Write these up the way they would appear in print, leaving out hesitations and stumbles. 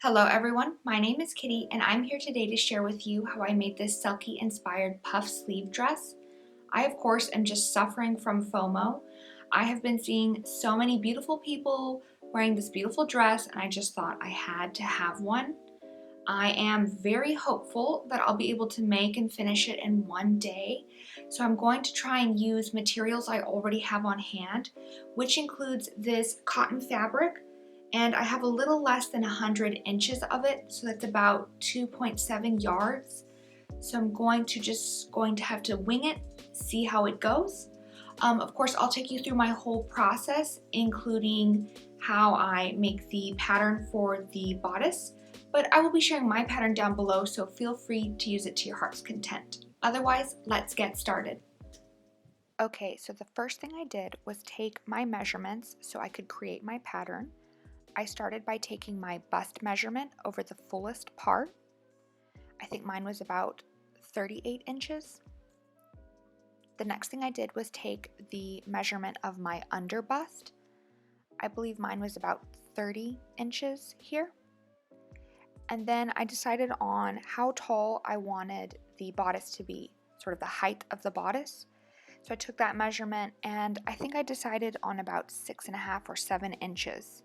Hello everyone, my name is Kitty and I'm here today to share with you how I made this Selkie Inspired puff sleeve dress. I of course am just suffering from FOMO. I have been seeing so many beautiful people wearing this beautiful dress and I just thought I had to have one. I am very hopeful that I'll be able to make and finish it in one day. So I'm going to try and use materials I already have on hand, which includes this cotton fabric, and I have a little less than 100 inches of it, so that's about 2.7 yards. So I'm going to have to wing it, see how it goes. Of course, I'll take you through my whole process, including how I make the pattern for the bodice, but I will be sharing my pattern down below, so feel free to use it to your heart's content. Otherwise, let's get started. Okay, so the first thing I did was take my measurements so I could create my pattern. I started by taking my bust measurement over the fullest part. I think mine was about 38 inches. The next thing I did was take the measurement of my under bust. I believe mine was about 30 inches here. And then I decided on how tall I wanted the bodice to be, sort of the height of the bodice. So I took that measurement and I think I decided on about 6.5 or 7 inches.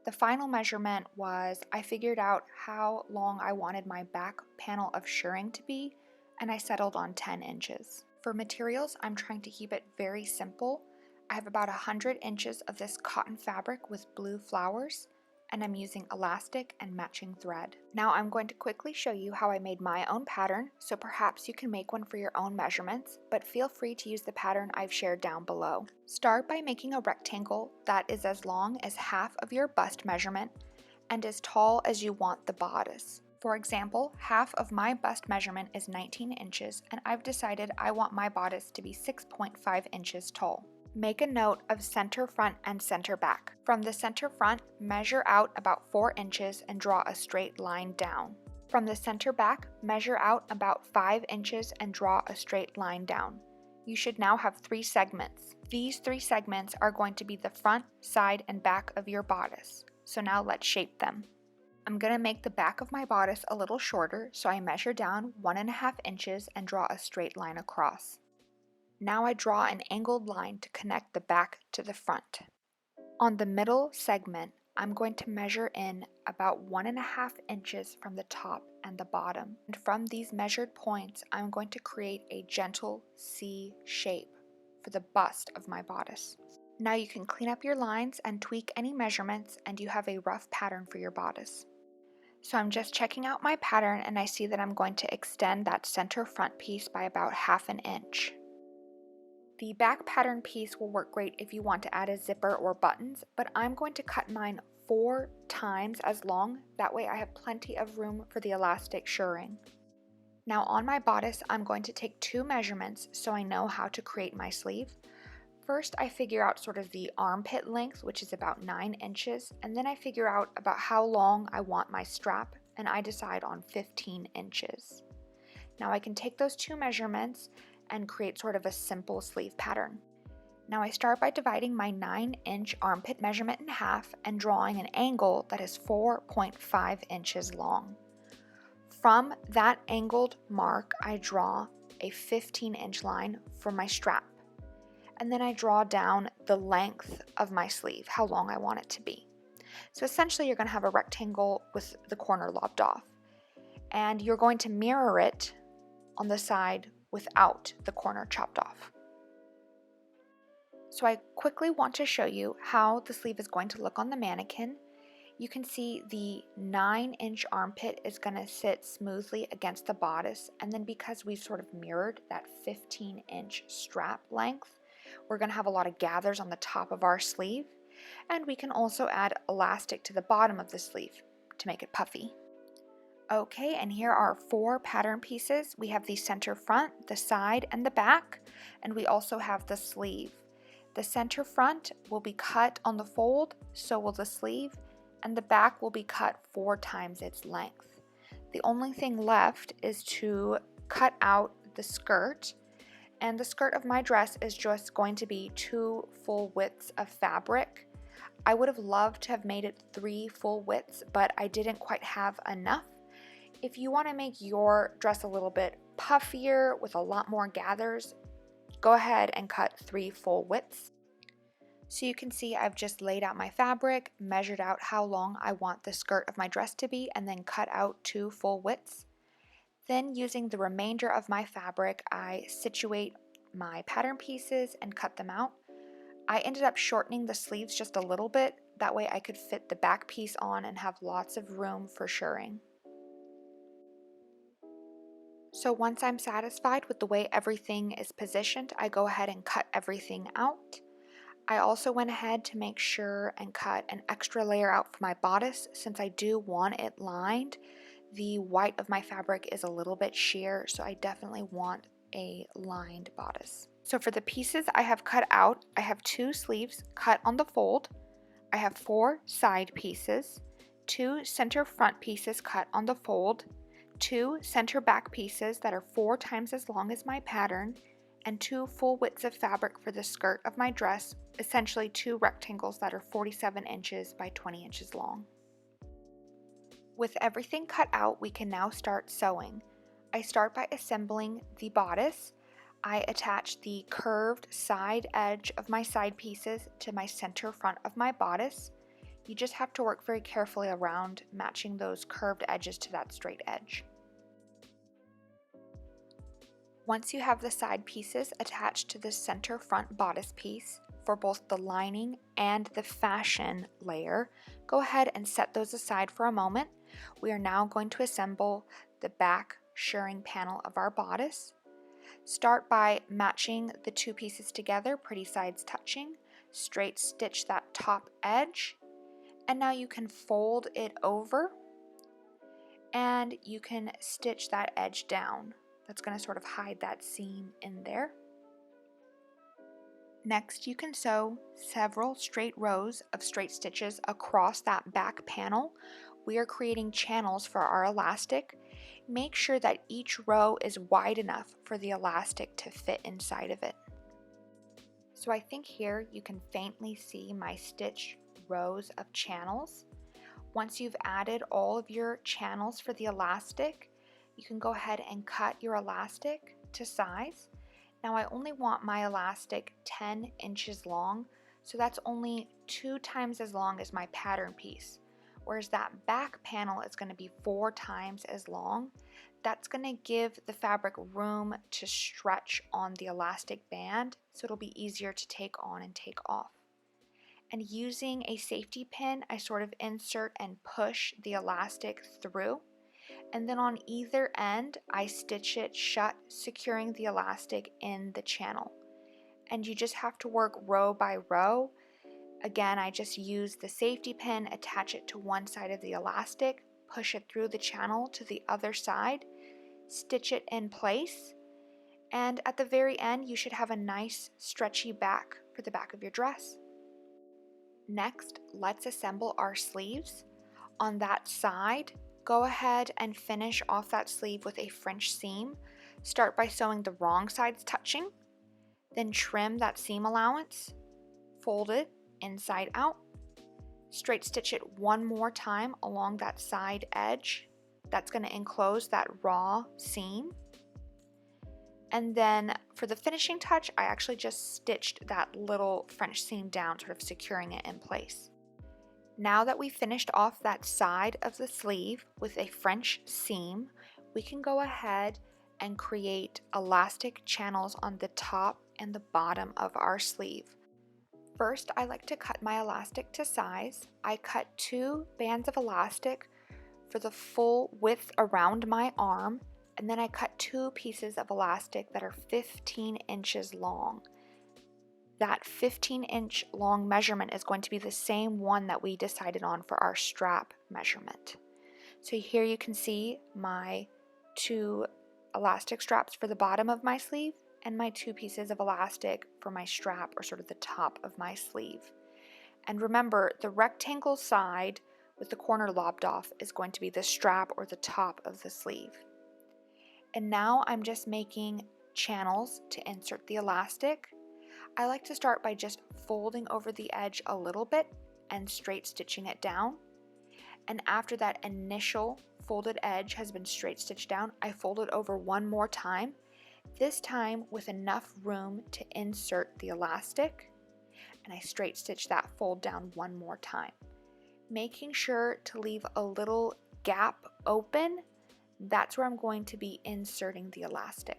The final measurement was I figured out how long I wanted my back panel of shirring to be, and I settled on 10 inches. For materials, I'm trying to keep it very simple. I have about 100 inches of this cotton fabric with blue flowers, and I'm using elastic and matching thread. Now I'm going to quickly show you how I made my own pattern, so perhaps you can make one for your own measurements, but feel free to use the pattern I've shared down below. Start by making a rectangle that is as long as half of your bust measurement and as tall as you want the bodice. For example, half of my bust measurement is 19 inches, and I've decided I want my bodice to be 6.5 inches tall. Make a note of center front and center back. From the center front, measure out about 4 inches and draw a straight line down. From the center back, measure out about 5 inches and draw a straight line down. You should now have 3 segments. These 3 segments are going to be the front, side, and back of your bodice. So now let's shape them. I'm going to make the back of my bodice a little shorter, so I measure down 1.5 inches and draw a straight line across. Now I draw an angled line to connect the back to the front. On the middle segment, I'm going to measure in about 1.5 inches from the top and the bottom. And from these measured points, I'm going to create a gentle C shape for the bust of my bodice. Now you can clean up your lines and tweak any measurements, and you have a rough pattern for your bodice. So I'm just checking out my pattern and I see that I'm going to extend that center front piece by about 1/2 inch. The back pattern piece will work great if you want to add a zipper or buttons, but I'm going to cut mine 4 times as long. That way I have plenty of room for the elastic shirring. Now on my bodice, I'm going to take 2 measurements so I know how to create my sleeve. First, I figure out sort of the armpit length, which is about 9 inches, and then I figure out about how long I want my strap, and I decide on 15 inches. Now I can take those 2 measurements and create sort of a simple sleeve pattern. Now I start by dividing my 9-inch armpit measurement in half and drawing an angle that is 4.5 inches long. From that angled mark, I draw a 15-inch line for my strap. And then I draw down the length of my sleeve, how long I want it to be. So essentially you're going to have a rectangle with the corner lopped off. And you're going to mirror it on the side without the corner chopped off. So I quickly want to show you how the sleeve is going to look on the mannequin. You can see the 9-inch armpit is going to sit smoothly against the bodice, and then because we've sort of mirrored that 15-inch strap length, we're going to have a lot of gathers on the top of our sleeve, and we can also add elastic to the bottom of the sleeve to make it puffy. Okay, and here are 4 pattern pieces. We have the center front, the side, and the back, and we also have the sleeve. The center front will be cut on the fold, so will the sleeve, and the back will be cut 4 times its length. The only thing left is to cut out the skirt, and the skirt of my dress is just going to be 2 full widths of fabric. I would have loved to have made it 3 full widths, but I didn't quite have enough. If you want to make your dress a little bit puffier with a lot more gathers, go ahead and cut 3 full widths. So you can see I've just laid out my fabric, measured out how long I want the skirt of my dress to be, and then cut out 2 full widths. Then using the remainder of my fabric, I situate my pattern pieces and cut them out. I ended up shortening the sleeves just a little bit, that way I could fit the back piece on and have lots of room for shirring. So once I'm satisfied with the way everything is positioned, I go ahead and cut everything out. I also went ahead to make sure and cut an extra layer out for my bodice since I do want it lined. The white of my fabric is a little bit sheer, so I definitely want a lined bodice. So for the pieces I have cut out, I have 2 sleeves cut on the fold. I have 4 side pieces, 2 center front pieces cut on the fold, 2 center back pieces that are 4 times as long as my pattern, and 2 full widths of fabric for the skirt of my dress, essentially 2 rectangles that are 47 inches by 20 inches long. With everything cut out, we can now start sewing. I start by assembling the bodice. I attach the curved side edge of my side pieces to my center front of my bodice. You just have to work very carefully around matching those curved edges to that straight edge. Once you have the side pieces attached to the center front bodice piece for both the lining and the fashion layer, go ahead and set those aside for a moment. We are now going to assemble the back shirring panel of our bodice. Start by matching the 2 pieces together, pretty sides touching, straight stitch that top edge, and now you can fold it over and you can stitch that edge down. That's going to sort of hide that seam in there. Next, you can sew several straight rows of straight stitches across that back panel. We are creating channels for our elastic. Make sure that each row is wide enough for the elastic to fit inside of it. So I think here you can faintly see my stitched rows of channels. Once you've added all of your channels for the elastic, you can go ahead and cut your elastic to size. Now I only want my elastic 10 inches long, so that's only 2 times as long as my pattern piece. Whereas that back panel is going to be 4 times as long. That's going to give the fabric room to stretch on the elastic band, so it'll be easier to take on and take off. And using a safety pin, I sort of insert and push the elastic through. And then on either end, I stitch it shut, securing the elastic in the channel. And you just have to work row by row. Again, I just use the safety pin, attach it to one side of the elastic, push it through the channel to the other side, stitch it in place, and at the very end, you should have a nice stretchy back for the back of your dress. Next, let's assemble our sleeves. On that side, go ahead and finish off that sleeve with a French seam. Start by sewing the wrong sides touching, then trim that seam allowance, fold it inside out, straight stitch it one more time along that side edge. That's going to enclose that raw seam. And then for the finishing touch, I actually just stitched that little French seam down, sort of securing it in place. Now that we've finished off that side of the sleeve with a French seam, we can go ahead and create elastic channels on the top and the bottom of our sleeve. First, I like to cut my elastic to size. I cut 2 bands of elastic for the full width around my arm, and then I cut 2 pieces of elastic that are 15 inches long. That 15-inch long measurement is going to be the same one that we decided on for our strap measurement. So here you can see my 2 elastic straps for the bottom of my sleeve and my 2 pieces of elastic for my strap, or sort of the top of my sleeve. And remember, the rectangle side with the corner lopped off is going to be the strap or the top of the sleeve. And now I'm just making channels to insert the elastic. I like to start by just folding over the edge a little bit and straight stitching it down. And after that initial folded edge has been straight stitched down, I fold it over one more time, this time with enough room to insert the elastic, and I straight stitch that fold down one more time, making sure to leave a little gap open. That's where I'm going to be inserting the elastic.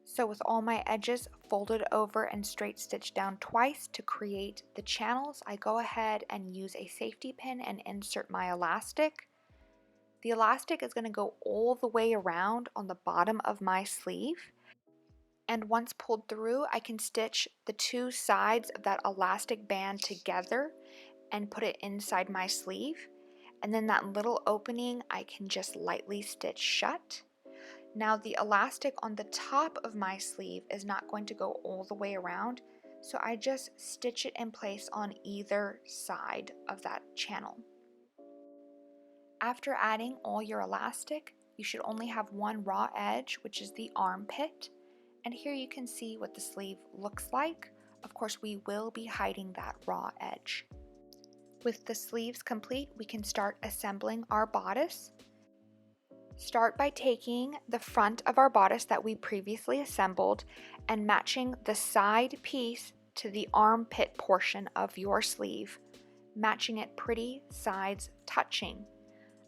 So with all my edges folded over and straight stitched down twice to create the channels, I go ahead and use a safety pin and insert my elastic. The elastic is going to go all the way around on the bottom of my sleeve. And once pulled through, I can stitch the two sides of that elastic band together and put it inside my sleeve. And then that little opening I can just lightly stitch shut. Now the elastic on the top of my sleeve is not going to go all the way around, so I just stitch it in place on either side of that channel. After adding all your elastic, you should only have one raw edge, which is the armpit. And here you can see what the sleeve looks like. Of course, we will be hiding that raw edge. With the sleeves complete, we can start assembling our bodice. Start by taking the front of our bodice that we previously assembled and matching the side piece to the armpit portion of your sleeve, matching it pretty sides touching.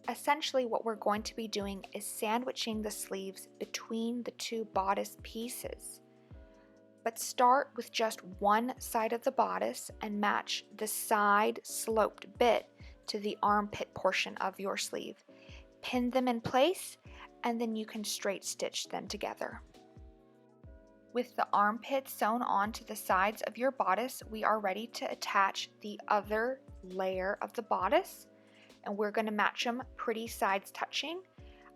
Essentially what we're going to be doing is sandwiching the sleeves between the two bodice pieces. But start with just one side of the bodice and match the side sloped bit to the armpit portion of your sleeve. Pin them in place, and then you can straight stitch them together. With the armpit sewn onto the sides of your bodice, we are ready to attach the other layer of the bodice, and we're going to match them pretty sides touching.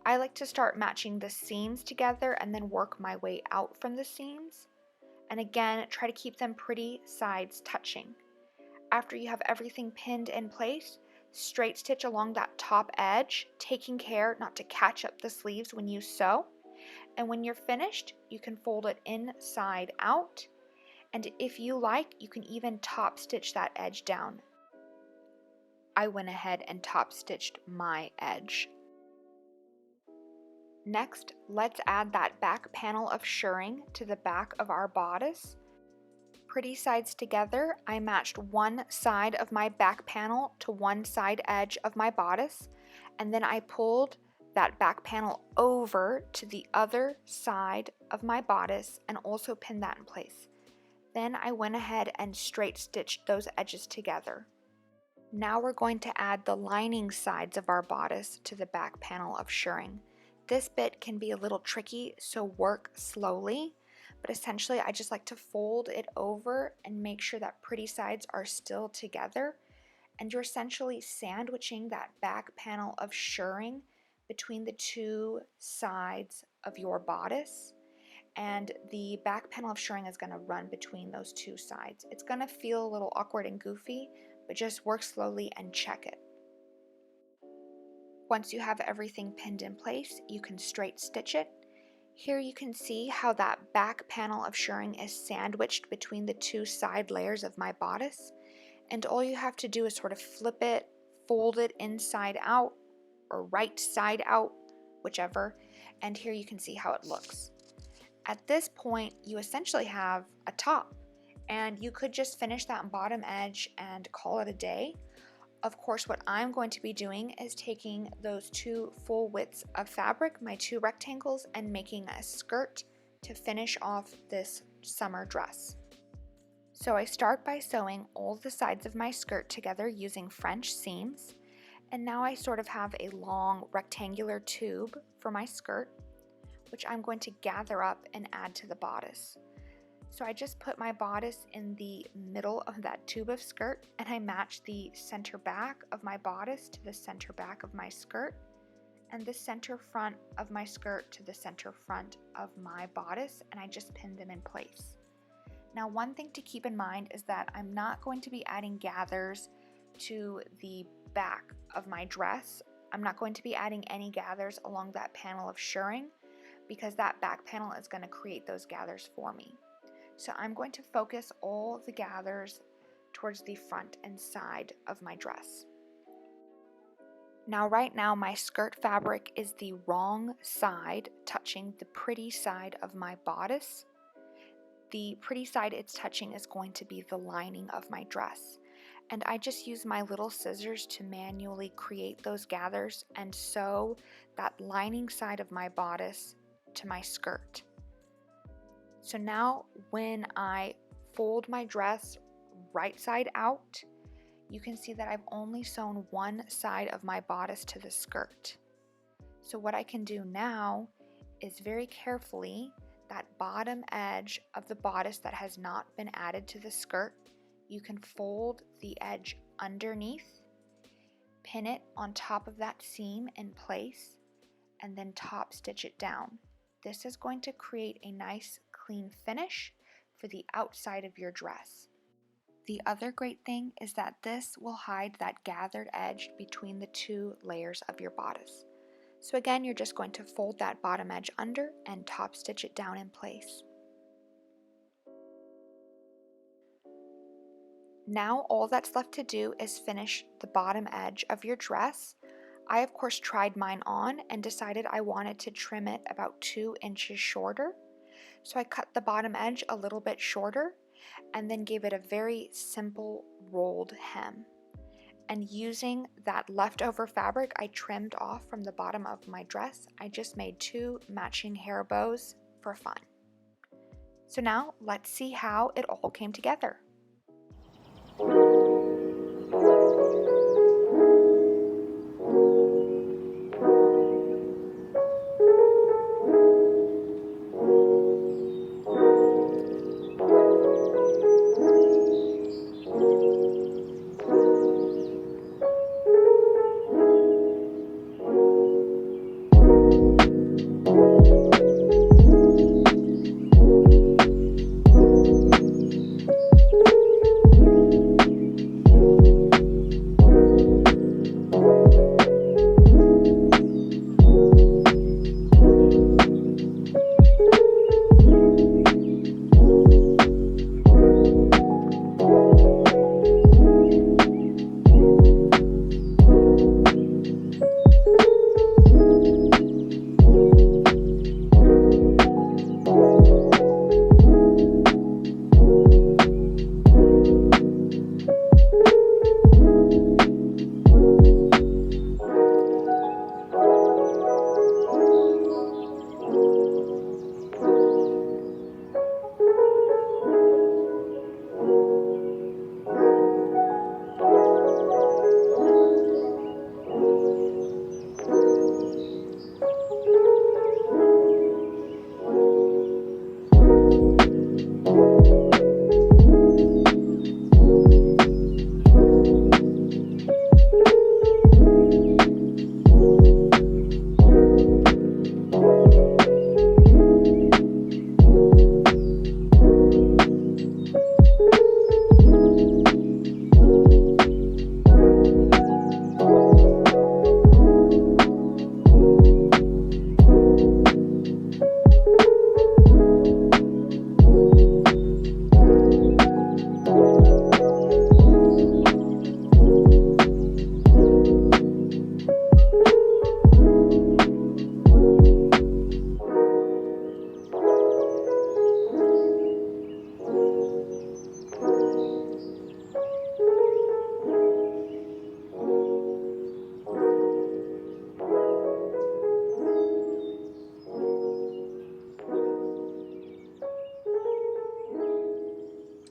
I like to start matching the seams together and then work my way out from the seams. And again, try to keep them pretty sides touching. After you have everything pinned in place, straight stitch along that top edge, taking care not to catch up the sleeves when you sew. And when you're finished, you can fold it inside out. And if you like, you can even top stitch that edge down. I went ahead and top stitched my edge. Next, let's add that back panel of shirring to the back of our bodice. Pretty sides together, I matched one side of my back panel to one side edge of my bodice, and then I pulled that back panel over to the other side of my bodice and also pinned that in place. Then I went ahead and straight stitched those edges together. Now we're going to add the lining sides of our bodice to the back panel of shirring. This bit can be a little tricky, so work slowly. But essentially I just like to fold it over and make sure that pretty sides are still together, and you're essentially sandwiching that back panel of shirring between the two sides of your bodice, and the back panel of shirring is going to run between those two sides. It's going to feel a little awkward and goofy, but just work slowly and check it. Once you have everything pinned in place, you can straight stitch it. Here you can see how that back panel of shirring is sandwiched between the two side layers of my bodice, and all you have to do is sort of flip it, fold it inside out or right side out, whichever, and here you can see how it looks. At this point, you essentially have a top, and you could just finish that bottom edge and call it a day. Of course, what I'm going to be doing is taking those two full widths of fabric, my two rectangles, and making a skirt to finish off this summer dress. So I start by sewing all the sides of my skirt together using French seams, and now I sort of have a long rectangular tube for my skirt, which I'm going to gather up and add to the bodice. So I just put my bodice in the middle of that tube of skirt, and I match the center back of my bodice to the center back of my skirt, and the center front of my skirt to the center front of my bodice, and I just pin them in place. Now, one thing to keep in mind is that I'm not going to be adding gathers to the back of my dress. I'm not going to be adding any gathers along that panel of shirring because that back panel is going to create those gathers for me. So I'm going to focus all the gathers towards the front and side of my dress. Now right now my skirt fabric is the wrong side, touching the pretty side of my bodice. The pretty side it's touching is going to be the lining of my dress. And I just use my little scissors to manually create those gathers and sew that lining side of my bodice to my skirt. So now when I fold my dress right side out, you can see that I've only sewn one side of my bodice to the skirt. So what I can do now is very carefully, that bottom edge of the bodice that has not been added to the skirt, you can fold the edge underneath, pin it on top of that seam in place, and then top stitch it down. This is going to create a nice clean finish for the outside of your dress. The other great thing is that this will hide that gathered edge between the two layers of your bodice. So again, you're just going to fold that bottom edge under and top stitch it down in place. Now all that's left to do is finish the bottom edge of your dress. I of course tried mine on and decided I wanted to trim it about 2 inches shorter. So I cut the bottom edge a little bit shorter and then gave it a very simple rolled hem. And using that leftover fabric I trimmed off from the bottom of my dress, I just made 2 matching hair bows for fun. So now let's see how it all came together.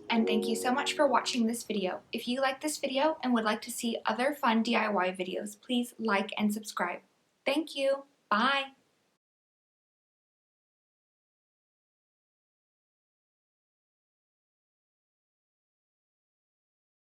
And thank you so much for watching this video. If you like this video and would like to see other fun DIY videos, please like and subscribe. Thank you. Bye.